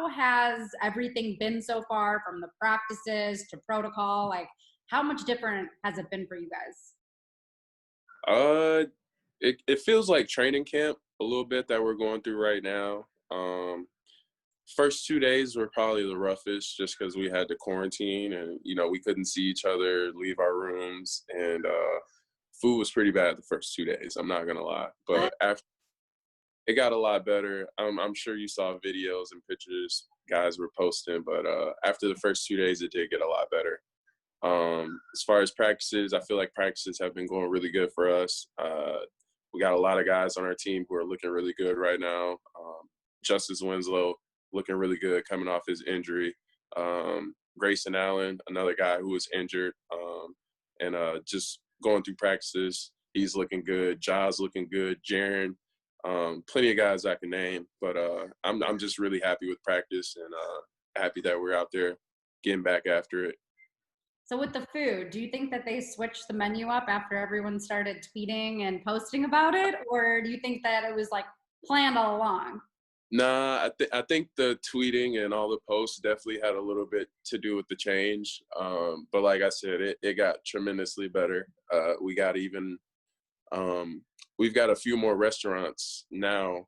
how has everything been so far, from the practices to protocol? Like, how much different has it been for you guys? It feels like training camp a little bit that we're going through right now. First 2 days were probably the roughest just because we had to quarantine and, we couldn't see each other, leave our rooms, and food was pretty bad the first 2 days. I'm not going to lie. But after it got a lot better. I'm sure you saw videos and pictures guys were posting, but after the first 2 days, it did get a lot better. As far as practices, I feel like practices have been going really good for us. We got a lot of guys on our team who are looking really good right now. Justice Winslow looking really good coming off his injury. Grayson Allen, another guy who was injured, and just going through practices, he's looking good. Ja's looking good. Jaren, plenty of guys I can name, but I'm just really happy with practice and happy that we're out there getting back after it. So with the food, do you think that they switched the menu up after everyone started tweeting and posting about it? Or do you think that it was like planned all along? Nah, I think the tweeting and all the posts definitely had a little bit to do with the change. But like I said, it got tremendously better. We've got a few more restaurants now.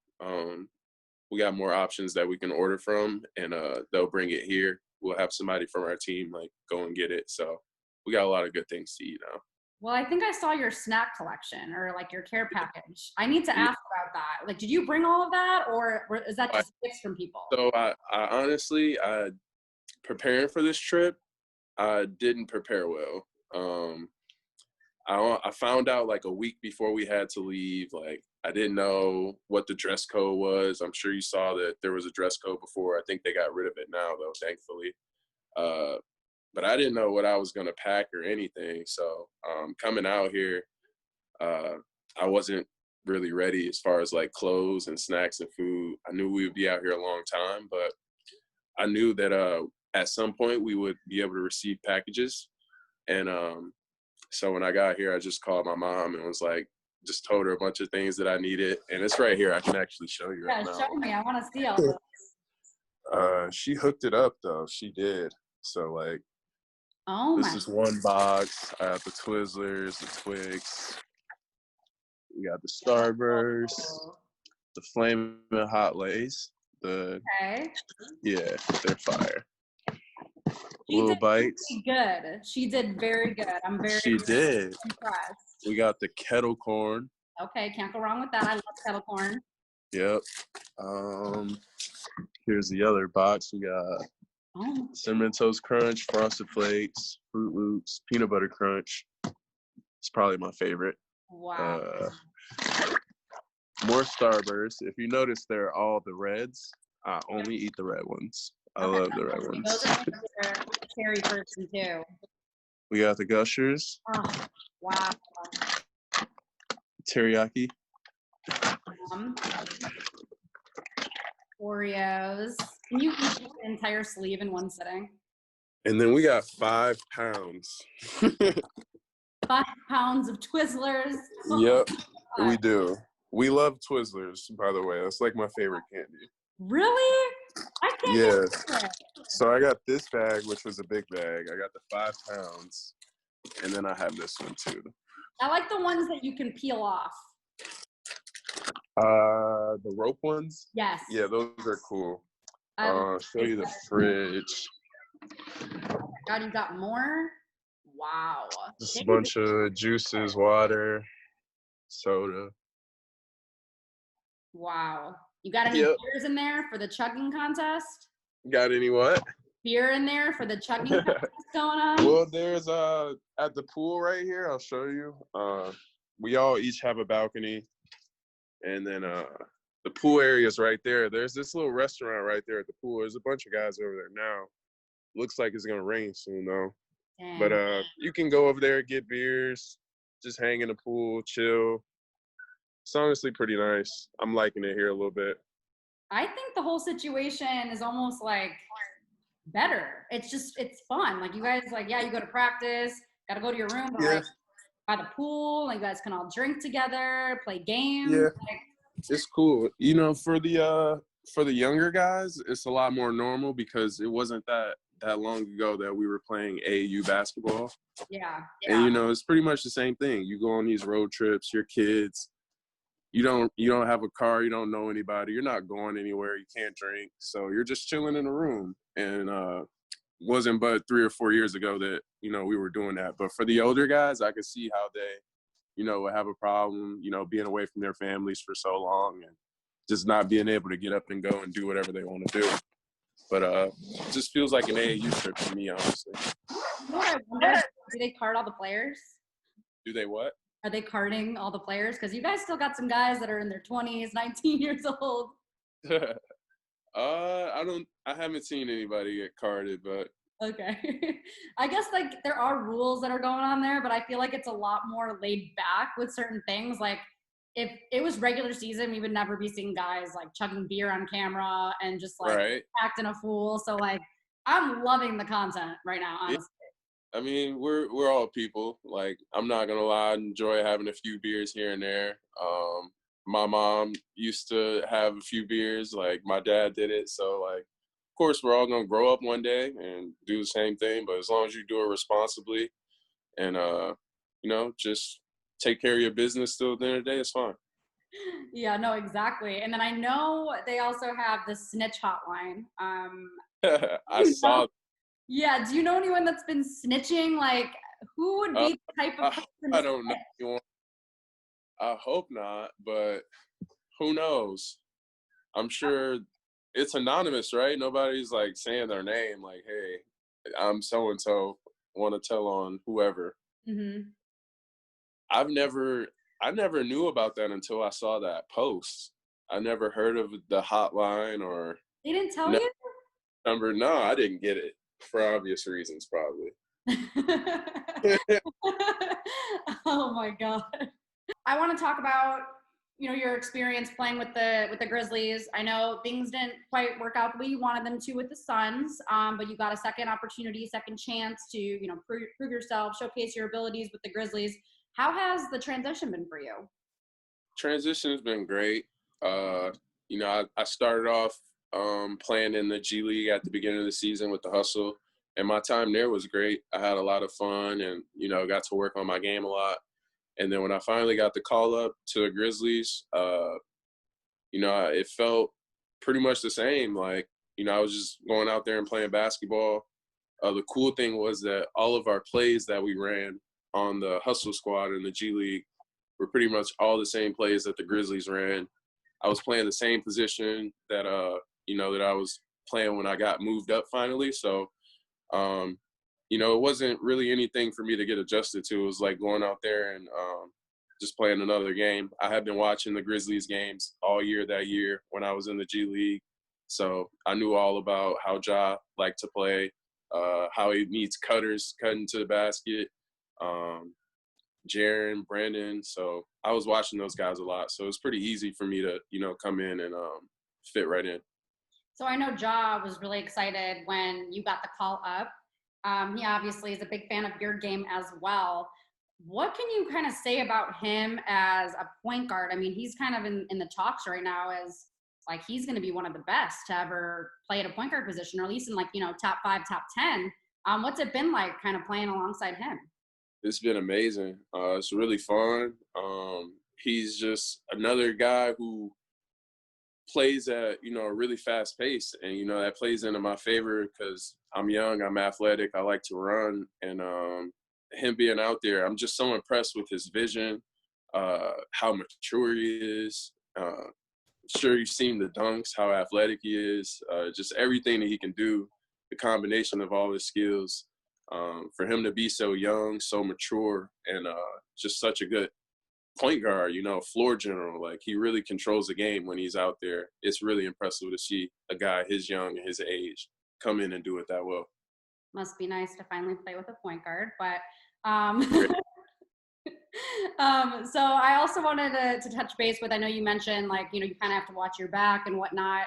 We got more options that we can order from, and they'll bring it here. We'll have somebody from our team like go and get it. So we got a lot of good things to eat now. Well, I think I saw your snack collection or like your care package. I need to ask about that. Like, did you bring all of that, or is that just gifts from people? So I honestly, preparing for this trip, I didn't prepare well. I found out like a week before we had to leave. Like, I didn't know what the dress code was. I'm sure you saw that there was a dress code before. I think they got rid of it now, though, thankfully. But I didn't know what I was going to pack or anything. So coming out here, I wasn't really ready as far as like clothes and snacks and food. I knew we would be out here a long time, but I knew that at some point we would be able to receive packages. And so when I got here, I just called my mom and was like, just told her a bunch of things that I needed. And it's right here. I can actually show you right now. Yeah, show me. I want to see all this. She hooked it up, though. She did. So, like, this is one box. I have the Twizzlers, the Twix. We got the Starburst, the Flamin' Hot Lays. Yeah, they're fire. Little bites. Good. She did very good. I'm very impressed. We got the kettle corn. Okay, can't go wrong with that. I love kettle corn. Yep. Here's the other box. We got Cinnamon Toast Crunch, Frosted Flakes, Fruit Loops, Peanut Butter Crunch. It's probably my favorite. Wow. More Starburst. If you notice, they're all the reds. I only eat the red ones. I love the red ones. Those are the cherry person too. We got the Gushers. Oh, wow. Teriyaki. Oreos. Can you eat the entire sleeve in one sitting? And then we got 5 pounds. 5 pounds of Twizzlers. Yep, we do. We love Twizzlers, by the way. That's like my favorite candy. Really? I can't get it. So I got this bag, which was a big bag. I got the 5 pounds. And then I have this one too. I like the ones that you can peel off. The rope ones? Yes. Yeah, those are cool. I'll show you the fridge. Oh my God, you got more? Wow. Just a bunch of juices, water, soda. Wow. You got any beers in there for the chugging contest? Got any what? Beer in there for the chugging contest going on? Well, there's at the pool right here, I'll show you. We all each have a balcony. And then the pool area is right there. There's this little restaurant right there at the pool. There's a bunch of guys over there now. Looks like it's gonna rain soon though. Dang. But you can go over there, get beers, just hang in the pool, chill. It's honestly pretty nice. I'm liking it here a little bit. I think the whole situation is almost like better. It's fun. Like you guys, you go to practice, gotta go to your room, but like by the pool, like you guys can all drink together, play games. Yeah, it's cool. For the for the younger guys, it's a lot more normal because it wasn't that long ago that we were playing AAU basketball. Yeah. And, you know, it's pretty much the same thing. You go on these road trips, your kids, you don't have a car, you don't know anybody, you're not going anywhere, you can't drink. So you're just chilling in a room. And wasn't but 3 or 4 years ago that, you know, we were doing that. But for the older guys, I could see how they, you know, would have a problem, you know, being away from their families for so long and just not being able to get up and go and do whatever they want to do. But it just feels like an AAU trip to me, honestly. You know what I wonder? Do they card all the players? Do they what? Are they carding all the players? Because you guys still got some guys that are in their 20s, 19 years old. I haven't seen anybody get carded, but okay. I guess like there are rules that are going on there, but I feel like it's a lot more laid back with certain things. Like if it was regular season, we would never be seeing guys like chugging beer on camera and just like acting a fool. So like I'm loving the content right now, honestly. I mean, we're all people. Like, I'm not gonna lie, I enjoy having a few beers here and there. My mom used to have a few beers, like my dad did it. So like, of course, we're all gonna grow up one day and do the same thing. But as long as you do it responsibly and you know, just take care of your business till the end of the day, it's fine. Yeah, no, exactly. And then I know they also have the snitch hotline. I saw. Yeah, do you know anyone that's been snitching? Like, who would be the type of person? I don't know. I hope not, but who knows? I'm sure it's anonymous, right? Nobody's like saying their name, like, "Hey, I'm so and so. Want to tell on whoever." Mm-hmm. I never knew about that until I saw that post. I never heard of the hotline or. They didn't tell you? Number? No, I didn't get it for obvious reasons, probably. Oh my God. I want to talk about, you know, your experience playing with the Grizzlies. I know things didn't quite work out the way you wanted them to with the Suns, but you got a second opportunity, second chance to, you know, prove yourself, showcase your abilities with the Grizzlies. How has the transition been for you? Transition has been great. You know, I started off playing in the G League at the beginning of the season with the Hustle, and my time there was great. I had a lot of fun and, you know, got to work on my game a lot. And then when I finally got the call up to the Grizzlies, you know, it felt pretty much the same. Like, you know, I was just going out there and playing basketball. The cool thing was that all of our plays that we ran on the Hustle squad in the G League were pretty much all the same plays that the Grizzlies ran. I was playing the same position that, you know, that I was playing when I got moved up finally. So, you know, it wasn't really anything for me to get adjusted to. It was like going out there and just playing another game. I had been watching the Grizzlies games all year that year when I was in the G League. So I knew all about how Ja liked to play, how he needs cutters cutting to the basket, Jaren, Brandon. So I was watching those guys a lot. So it was pretty easy for me to, you know, come in and fit right in. So I know Ja was really excited when you got the call up. He obviously is a big fan of your game as well. What can you kind of say about him as a point guard? I mean, he's kind of in the talks right now as like he's going to be one of the best to ever play at a point guard position, or at least in like, you know, top 5, top 10. What's it been like kind of playing alongside him? It's been amazing. It's really fun. He's just another guy who plays at, you know, a really fast pace. And, you know, that plays into my favor because I'm young, I'm athletic, I like to run. And him being out there, I'm just so impressed with his vision, how mature he is. Sure, you've seen the dunks, how athletic he is, just everything that he can do, the combination of all his skills. For him to be so young, so mature, and just such a good point guard, you know, floor general, like he really controls the game when he's out there. It's really impressive to see a guy his young and his age come in and do it that well. Must be nice to finally play with a point guard, but so I also wanted to touch base with, I know you mentioned like, you know, you kind of have to watch your back and whatnot.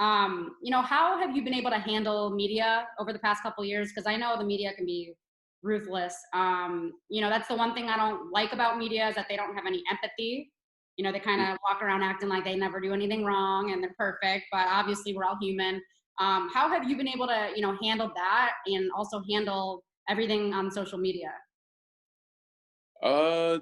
You know, how have you been able to handle media over the past couple of years? Because I know the media can be ruthless. You know, that's the one thing I don't like about media is that they don't have any empathy. They kind of walk around acting like they never do anything wrong and they're perfect, but obviously we're all human. How have you been able to, handle that and also handle everything on social media? Uh,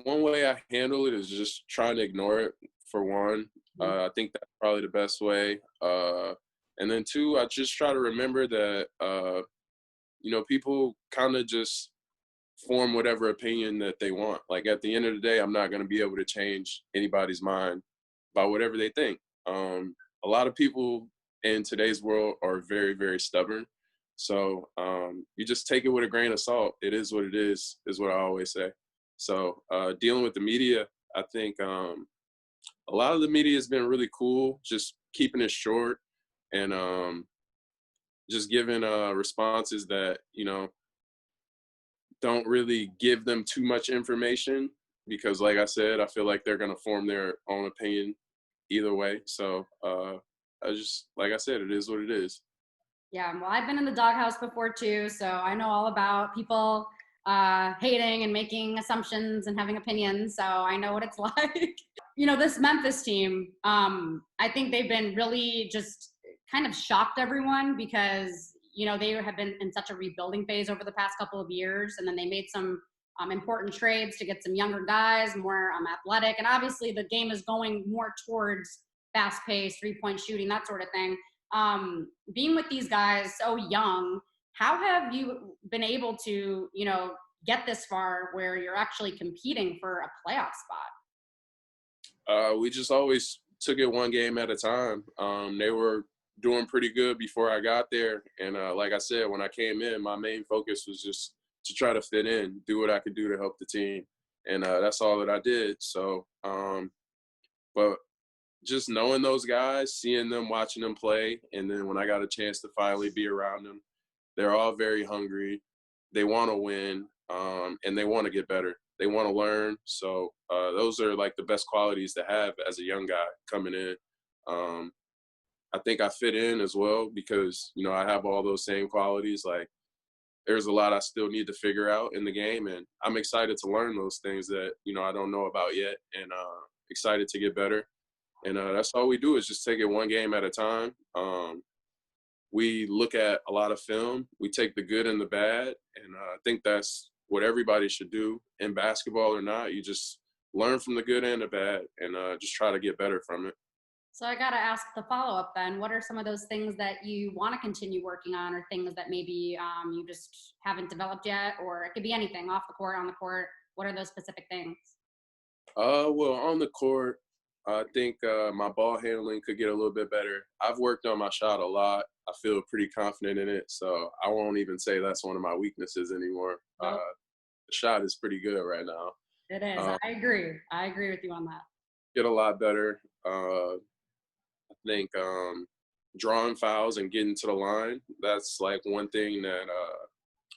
One way I handle it is just trying to ignore it, for one. Mhm. I think that's probably the best way. And then two, I just try to remember that, people kind of just form whatever opinion that they want. Like at the end of the day, I'm not going to be able to change anybody's mind by whatever they think. A lot of people in today's world are very, very stubborn. So you just take it with a grain of salt. It is what it is what I always say. So dealing with the media, I think a lot of the media has been really cool, just keeping it short and just giving responses that, don't really give them too much information because, like I said, I feel like they're going to form their own opinion either way. So I just, like I said, it is what it is. Yeah, well, I've been in the doghouse before too, so I know all about people hating and making assumptions and having opinions. So I know what it's like. This Memphis team, I think they've been really just kind of shocked everyone because they have been in such a rebuilding phase over the past couple of years, and then they made some important trades to get some younger guys, more athletic, and obviously the game is going more towards fast-paced, three-point shooting, that sort of thing. Being with these guys so young, how have you been able to, get this far where you're actually competing for a playoff spot? We just always took it one game at a time. They were doing pretty good before I got there. And like I said, when I came in, my main focus was just to try to fit in, do what I could do to help the team. And that's all that I did. So, but just knowing those guys, seeing them, watching them play, and then when I got a chance to finally be around them, they're all very hungry. They want to win, and they want to get better. They want to learn. So those are like the best qualities to have as a young guy coming in. Um, I think I fit in as well because I have all those same qualities. Like there's a lot I still need to figure out in the game, and I'm excited to learn those things that I don't know about yet, and excited to get better. And that's all we do is just take it one game at a time. We look at a lot of film. We take the good and the bad, and I think that's what everybody should do in basketball or not. You just learn from the good and the bad, and just try to get better from it. So I got to ask the follow up then. What are some of those things that you want to continue working on, or things that maybe you just haven't developed yet, or it could be anything off the court, on the court? What are those specific things? Well, on the court, I think my ball handling could get a little bit better. I've worked on my shot a lot. I feel pretty confident in it, so I won't even say that's one of my weaknesses anymore. Nope, The shot is pretty good right now. it is. Uh, I agree. I agree with you on that. get a lot better. I think drawing fouls and getting to the line, that's like one thing that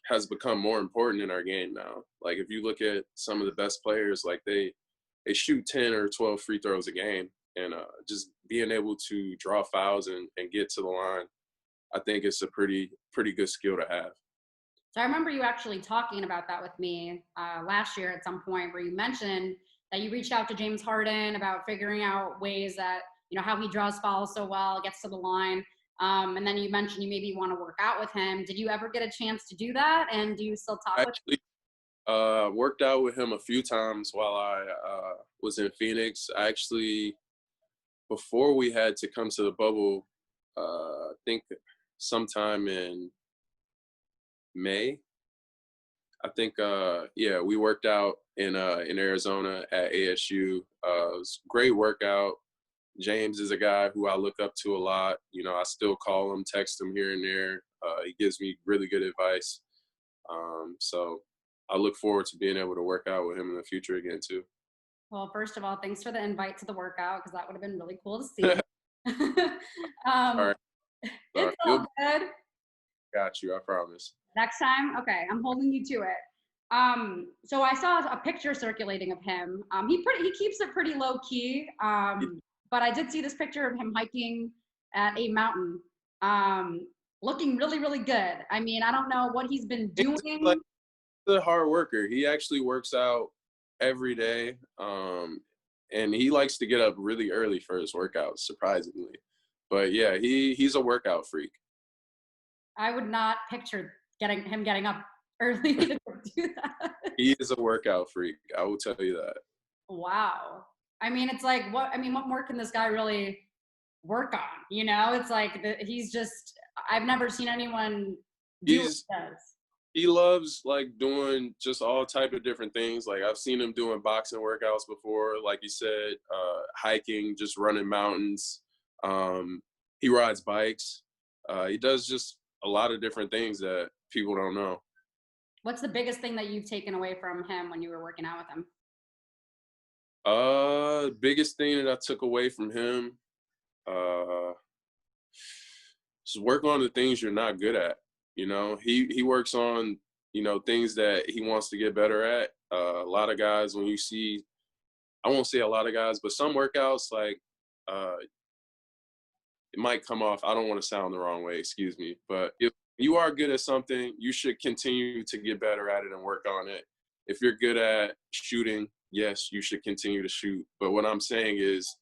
has become more important in our game now. Like if you look at some of the best players, like they shoot 10 or 12 free throws a game, and just being able to draw fouls and get to the line, I think it's a pretty good skill to have. So I remember you actually talking about that with me last year at some point, where you mentioned that you reached out to James Harden about figuring out ways that, how he draws fouls so well, gets to the line. And then you mentioned you maybe want to work out with him. Did you ever get a chance to do that? And do you still talk with Actually, worked out with him a few times while I was in Phoenix. I actually, before we had to come to the bubble, I think sometime in May. I think yeah, we worked out in Arizona at ASU. It was a great workout. James is a guy who I look up to a lot. I still call him, text him here and there. He gives me really good advice. So I look forward to being able to work out with him in the future again too. Well, first of all, thanks for the invite to the workout because that would have been really cool to see. All um, right, all right. it's all good. Got you. I promise. Next time, okay, I'm holding you to it. So I saw a picture circulating of him. He keeps it pretty low key. But I did see this picture of him hiking at a mountain, looking really, really good. I mean, I don't know what he's been He's like doing. a hard worker. He actually works out every day. and he likes to get up really early for his workouts, surprisingly. But yeah, he's a workout freak. I would not picture getting up early to do that. He is a workout freak. I will tell you that. Wow. I mean, it's like what more can this guy really work on? It's like he's just I've never seen anyone do what He's he does. he loves like doing just all type of different things. Like I've seen him doing boxing workouts before, like you said, hiking, just running mountains. He rides bikes. He does just a lot of different things that people don't know. What's the biggest thing that you've taken away from him when you were working out with him? Biggest thing that I took away from him, uh, just work on the things you're not good at. He works on, things that he wants to get better at. A lot of guys, when you see, I won't say a lot of guys, but some workouts, like, it might come off, I don't want to sound the wrong way, excuse me, but if you are good at something, you should continue to get better at it and work on it. If you're good at shooting, yes, you should continue to shoot. But what I'm saying is,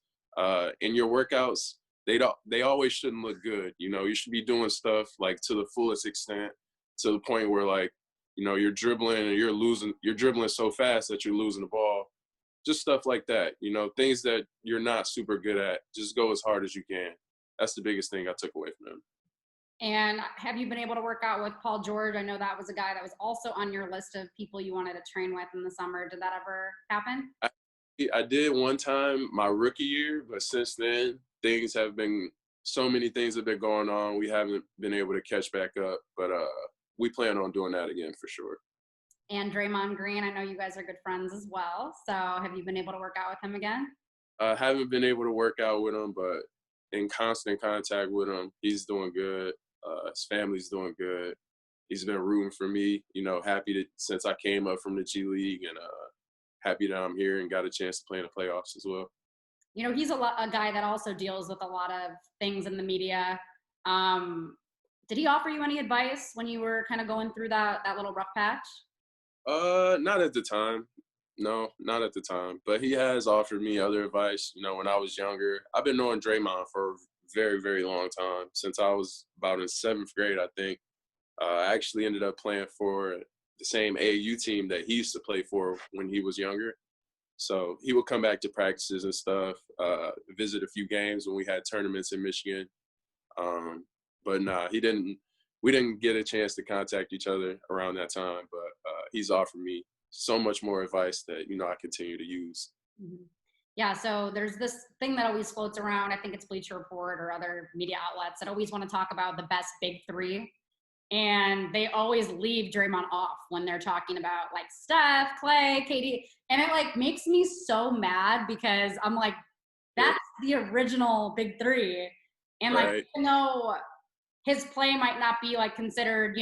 in your workouts, they always shouldn't look good. You should be doing stuff like to the fullest extent, to the point where like, you're dribbling and you're dribbling so fast that you're losing the ball. Just stuff like that. Things that you're not super good at, just go as hard as you can. That's the biggest thing I took away from him. And have you been able to work out with Paul George? I know that was a guy that was also on your list of people you wanted to train with in the summer. Did that ever happen? I did one time my rookie year, but since then so many things have been going on. We haven't been able to catch back up, but we plan on doing that again for sure. And Draymond Green, I know you guys are good friends as well. So have you been able to work out with him again? I haven't been able to work out with him, but in constant contact with him. He's doing good. His family's doing good. He's been rooting for me, happy that since I came up from the G League, and happy that I'm here and got a chance to play in the playoffs as well. He's a guy that also deals with a lot of things in the media. Did he offer you any advice when you were kind of going through that little rough patch? Not at the time. No, not at the time. But he has offered me other advice, when I was younger. I've been knowing Draymond for a very, very long time, since I was about in 7th grade, I think. I actually ended up playing for the same AAU team that he used to play for when he was younger. So he would come back to practices and stuff, visit a few games when we had tournaments in Michigan. But nah, we didn't get a chance to contact each other around that time, but he's offered me so much more advice that, I continue to use. Mm-hmm. Yeah, so there's this thing that always floats around. I think it's Bleacher Report or other media outlets that always want to talk about the best big three. And they always leave Draymond off when they're talking about like Steph, Clay, KD. And it like makes me so mad because I'm like, that's the original big three. And like, right. even though his play might not be like considered,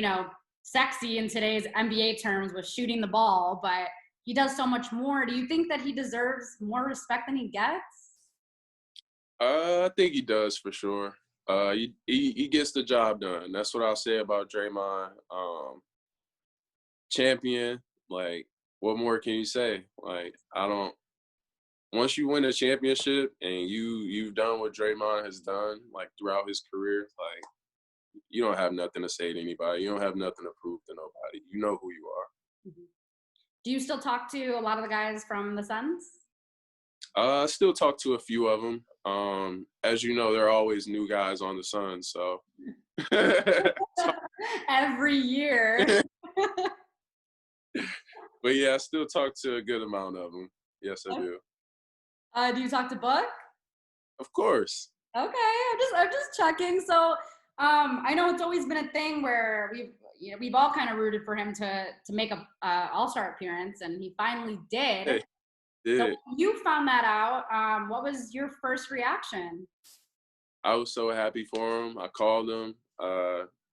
sexy in today's NBA terms with shooting the ball, but he does so much more. Do you think that he deserves more respect than he gets? I think he does for sure. He gets the job done. That's what I'll say about Draymond. Champion, like, what more can you say? Like, once you win a championship and you've done what Draymond has done, like, throughout his career, like, you don't have nothing to say to anybody. You don't have nothing to prove to nobody. You know who you are. Mm-hmm. Do you still talk to a lot of the guys from the Suns? I still talk to a few of them. As you know, there are always new guys on the Suns, so. Every year. But yeah, I still talk to a good amount of them. Yes, I do. Do you talk to Book? Of course. Okay, I'm just checking. So, I know it's always been a thing where we've all kind of rooted for him to make a All-Star appearance, and he finally did. Hey, did. So when you found that out, what was your first reaction? I was so happy for him. I called him,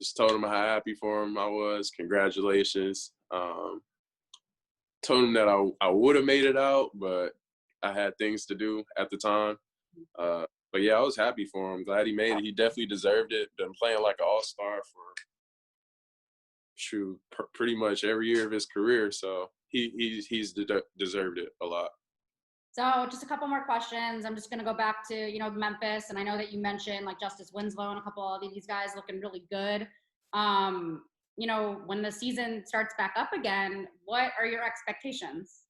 just told him how happy for him I was. Congratulations. Told him that I would have made it out, but I had things to do at the time. But yeah, I was happy for him. Glad he made it. He definitely deserved it. Been playing like an all-star for pretty much every year of his career. So he's deserved it a lot. So just a couple more questions. I'm just going to go back to, Memphis. And I know that you mentioned like Justice Winslow and a couple of these guys looking really good. Um, when the season starts back up again, what are your expectations?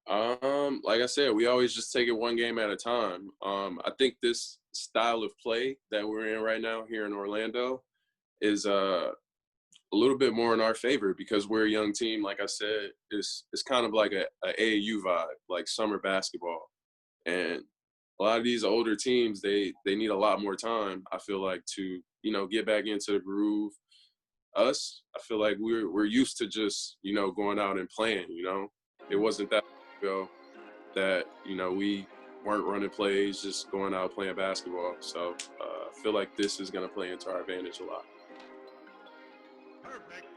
Like I said, we always just take it one game at a time. I think this style of play that we're in right now here in Orlando is a little bit more in our favor because we're a young team. Like I said, it's kind of like a AAU vibe, like summer basketball. And a lot of these older teams, they need a lot more time, I feel like, to, get back into the groove. Us, I feel like we're used to just, going out and playing, It wasn't that long ago that, we weren't running plays, just going out playing basketball. So I feel like this is going to play into our advantage a lot. Perfect.